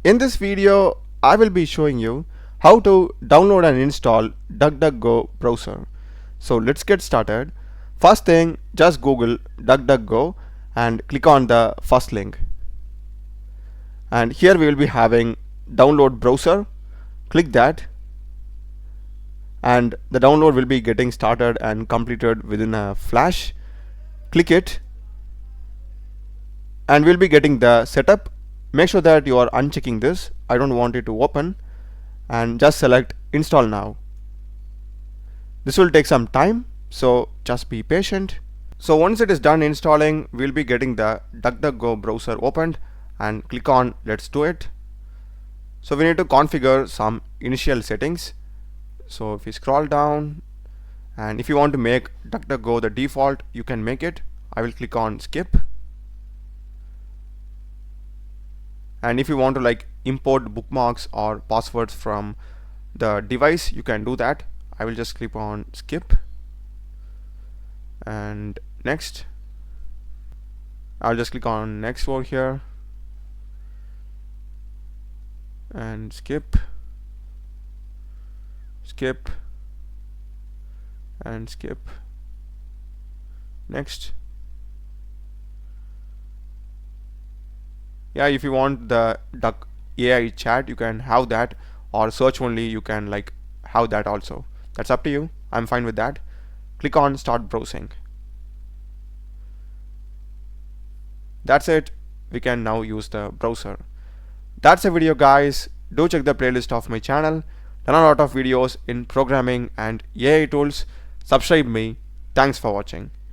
In this video, I will be showing you how to download and install DuckDuckGo browser. So let's get started. First thing, just Google DuckDuckGo and click on the first link. And here we will be having download browser. Click that and the download will be getting started and completed within a flash. Click it and we'll be getting the setup. Make sure that you are unchecking this. I don't want it to open, and just select install now. This will take some time, so just be patient. So once it is done installing, we'll be getting the DuckDuckGo browser opened and click on let's do it. So we need to configure some initial settings. So if you scroll down, and if you want to make DuckDuckGo the default, you can make it. I will click on skip. And if you want to like import bookmarks or passwords from the device, you can do that. I will just click on skip and next. I'll just click on next over here and skip and skip. Next. Yeah, if you want the Duck AI chat, you can have that, or search only, you can like have that also. That's up to you. I'm fine with that. Click on start browsing. That's it. We can now use the browser. That's the video, guys. Do check the playlist of my channel. There are a lot of videos in programming and AI tools. Subscribe me. Thanks for watching.